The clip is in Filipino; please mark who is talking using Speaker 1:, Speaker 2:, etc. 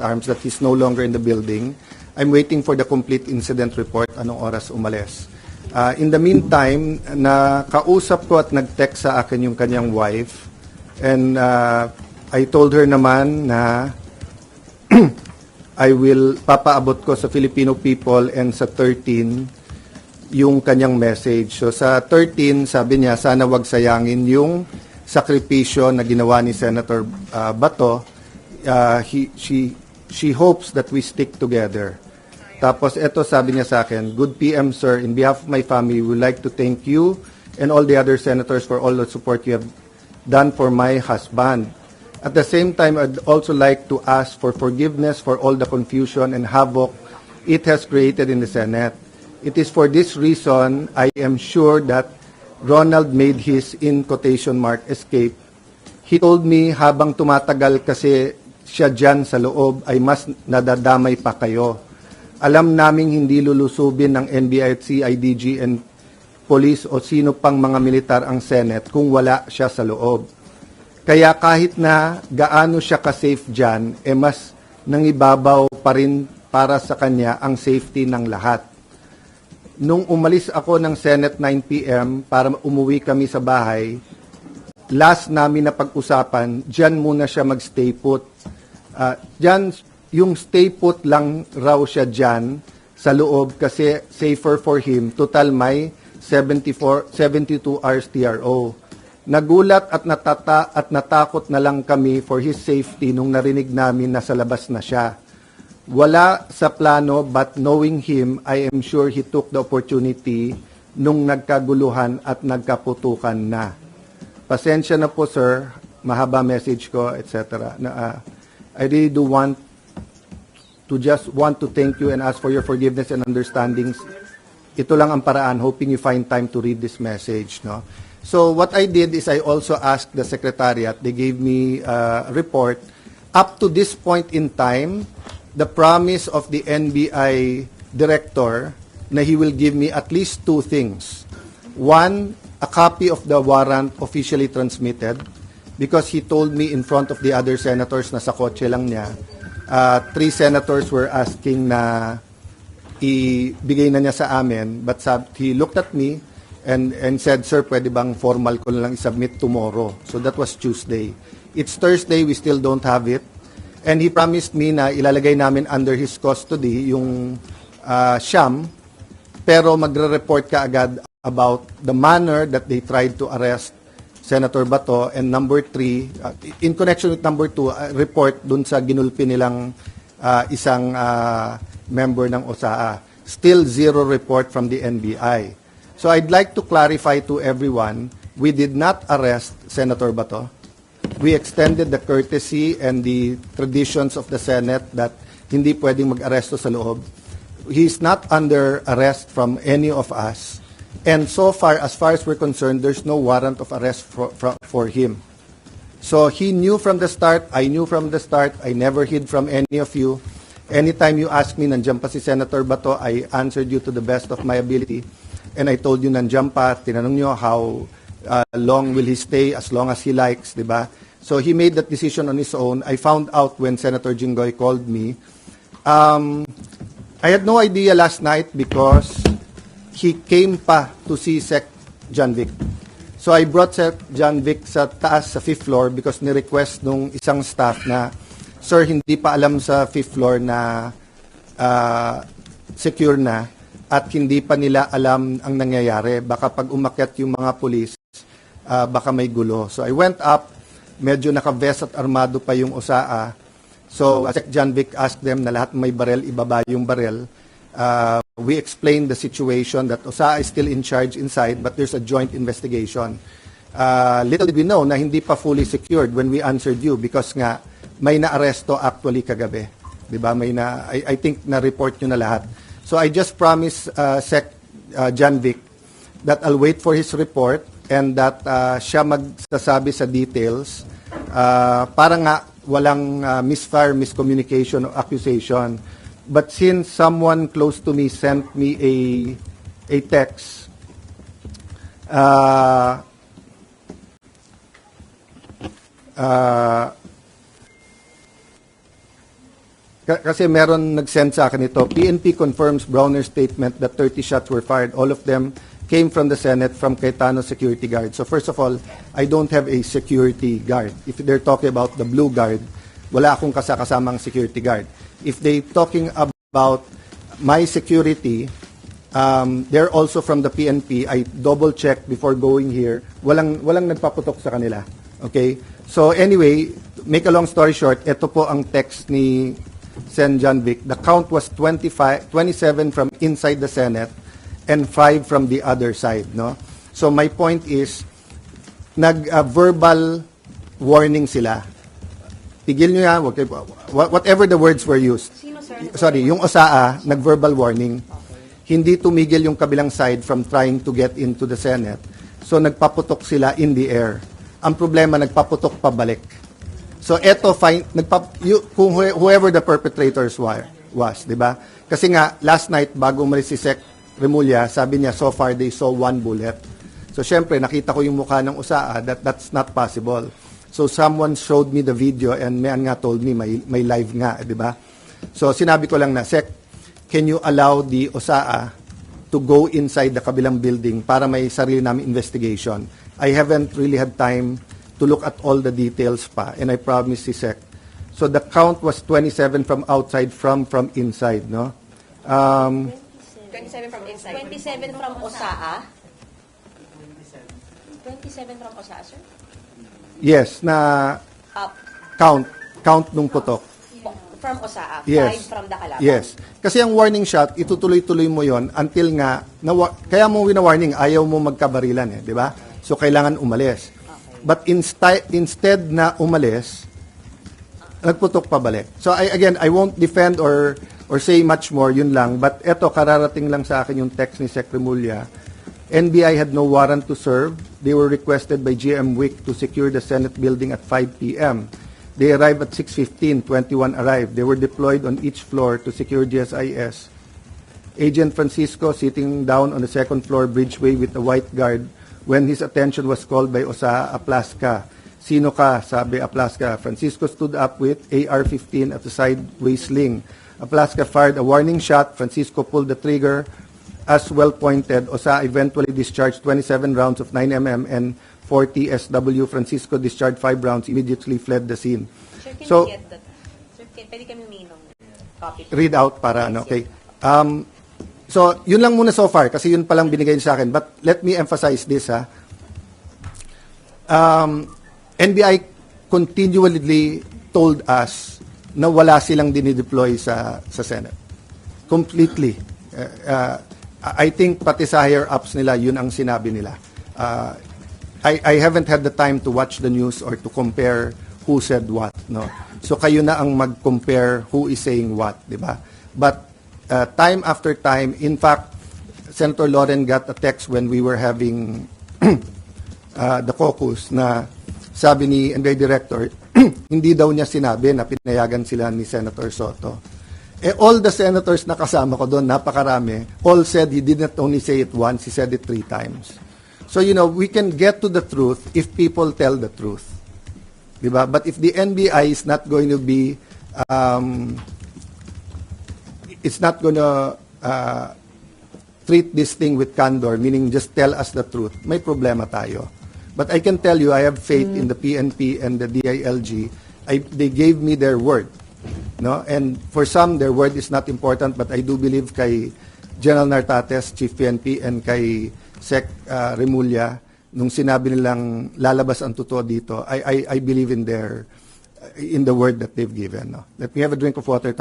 Speaker 1: arms that he's no longer in the building. I'm waiting for the complete incident report, anong oras umalis. In the meantime, nakausap ko at nag-text sa akin yung kanyang wife, and I told her naman na I will papaabot ko sa Filipino people and sa 13 yung kanyang message. So sa 13, sabi niya, sana wag sayangin yung sakripisyo na ginawa ni Senator Bato. She hopes that we stick together. Tapos ito sabi niya sa akin, good PM sir, in behalf of my family, we would like to thank you and all the other senators for all the support you have done for my husband. At the same time, I'd also like to ask for forgiveness for all the confusion and havoc it has created in the Senate. It is for this reason, I am sure that Ronald made his, in quotation mark, escape. He told me habang tumatagal kasi siya dyan sa loob ay mas nadadamay pa kayo. Alam naming hindi lulusubin ng NBI at CIDG and police o sino pang mga militar ang Senate kung wala siya sa loob. Kaya kahit na gaano siya ka-safe dyan, mas nangibabaw pa rin para sa kanya ang safety ng lahat. Nung umalis ako ng Senate 9 p.m. para umuwi kami sa bahay, last namin na pag-usapan, dyan muna siya mag-stay put. Dyan, yung stay put lang raw siya dyan sa loob kasi safer for him. Total may 72 hours TRO. Nagulat at natakot na lang kami for his safety nung narinig namin na sa labas na siya. Wala sa plano but knowing him, I am sure he took the opportunity nung nagkaguluhan at nagkaputukan na. Pasensya na po sir, mahaba message ko, etc. I really do want to thank you and ask for your forgiveness and understandings. Ito lang ang paraan, hoping you find time to read this message. No? So what I did is I also asked the Secretariat, they gave me a report. Up to this point in time, the promise of the NBI director na he will give me at least two things. One, a copy of the warrant officially transmitted because he told me in front of the other senators na sa kotse lang niya, 3 senators were asking na ibigay na niya sa amin, but he looked at me and said, sir, pwede bang formal ko na lang isubmit tomorrow? So that was Tuesday. It's Thursday, we still don't have it. And he promised me na ilalagay namin under his custody yung Siyam, pero magre-report ka agad about the manner that they tried to arrest Senator Bato. And number 3, in connection with number 2, report dun sa ginulpi nilang isang member ng OSAA. Still zero report from the NBI. So I'd like to clarify to everyone, we did not arrest Senator Bato. We extended the courtesy and the traditions of the Senate that hindi pwedeng mag-aresto sa loob. He's not under arrest from any of us. And so far as we're concerned, there's no warrant of arrest for him. So he knew from the start, I knew from the start, I never hid from any of you. Anytime you ask me, nandiyan pa si Senator Bato, I answered you to the best of my ability. And I told you, nandiyan pa, tinanong nyo how long will he stay, as long as he likes, di ba? So he made that decision on his own. I found out when Senator Jinggoy called me. I had no idea last night because he came pa to see Sec John Vic. So I brought Sec John Vic sa taas, sa 5th floor, because ni-request nung isang staff na, sir, hindi pa alam sa 5th floor na secure na at hindi pa nila alam ang nangyayari. Baka pag umakyat yung mga pulis, baka may gulo. So I went up, medyo naka-vest at armado pa yung OSAA. So Sec John Vic asked them na lahat may barel, ibaba yung barel. We explained the situation that OSAA is still in charge inside, but there's a joint investigation. Little did we know na hindi pa fully secured when we answered you because nga may na-aresto actually kagabi. Diba? I think na-report nyo na lahat. So I just promised Sec John Vic that I'll wait for his report and that siya magsasabi sa details para nga walang miscommunication or accusation. But since someone close to me sent me a text, Kasi meron nag-send sa akin ito. PNP confirms Browner's statement that 30 shots were fired. All of them came from the Senate from Cayetano security guard. So first of all, I don't have a security guard. If they're talking about the blue guard, wala akong kasamang security guard. If they talking about my security, they're also from the PNP. I double-checked before going here. Walang nagpaputok sa kanila. Okay? So anyway, make a long story short, ito po ang text ni Sen. John Vic. The count was 27 from inside the Senate and 5 from the other side. No? So my point is, verbal warning sila. Tigil nyo yan, whatever the words were used. Sorry, yung OSAA, nag-verbal warning. Hindi tumigil yung kabilang side from trying to get into the Senate. So nagpaputok sila in the air. Ang problema, nagpaputok pabalik. So eto, whoever the perpetrators was, di ba? Kasi nga, last night, bago umalis si Sec. Remulla, sabi niya, so far they saw 1 bullet. So syempre, nakita ko yung mukha ng USAA, that's not possible. So someone showed me the video and Mayan nga told me may live nga, di ba? So sinabi ko lang na, Sec, can you allow the OSAA to go inside the kabilang building para may sarili namin investigation? I haven't really had time to look at all the details pa, and I promise si Sec. So the count was 27 from outside, from inside, no?
Speaker 2: 27 from inside. 27 from OSAA? 27 from OSAA, sir?
Speaker 1: Yes, na count nung putok.
Speaker 2: From OSAA,
Speaker 1: Yes.
Speaker 2: 5 from the kalaban?
Speaker 1: Yes. Kasi ang warning shot, itutuloy-tuloy mo yon until nga, kaya mo wina-warning, ayaw mo magkabarilan, di ba? So kailangan umalis. But instead na umalis, nagputok pabalik. So again, I won't defend or say much more, yun lang. But eto, kararating lang sa akin yung text ni Sec. Remulla. NBI had no warrant to serve. They were requested by GM Wick to secure the Senate building at 5 p.m. They arrived at 6:15, 21 arrived. They were deployed on each floor to secure GSIS. Agent Francisco sitting down on the second floor bridgeway with a white guard when his attention was called by Osa Aplaska. Sino ka? Sabi Aplaska. Francisco stood up with AR-15 at the sideway sling. Aplaska fired a warning shot. Francisco pulled the trigger. As well pointed, Osa eventually discharged 27 rounds of 9mm and 40 SW. Francisco discharged 5 rounds, immediately fled the scene.
Speaker 2: Sir, can
Speaker 1: So,
Speaker 2: you get that? Sir, pwede kami humingi ng copy?
Speaker 1: read out para ano, okay. So, yun lang muna so far kasi yun palang binigay sa akin. But let me emphasize this, ha. NBI continually told us na wala silang dinideploy sa Senate. Completely. I think pati sa higher ups nila, yun ang sinabi nila. I haven't had the time to watch the news or to compare who said what, no. So kayo na ang mag-compare who is saying what, di ba? But time after time, in fact, Senator Loren got a text when we were having the caucus na sabi ni NBI Director, hindi daw niya sinabi na pinayagan sila ni Senator Soto. All the senators na kasama ko doon, napakarami, all said he did not only say it once, he said it 3 times. So, we can get to the truth if people tell the truth. Diba? But if the NBI is not going to be, it's not going to treat this thing with candor, meaning just tell us the truth, may problema tayo. But I can tell you, I have faith in the PNP and the DILG. They gave me their word. No? And for some, their word is not important, but I do believe kay General Nartates, Chief PNP, and kay Sec. Remulla, nung sinabi nilang lalabas ang totoo dito, I believe in the word that they've given. No? Let me have a drink of water.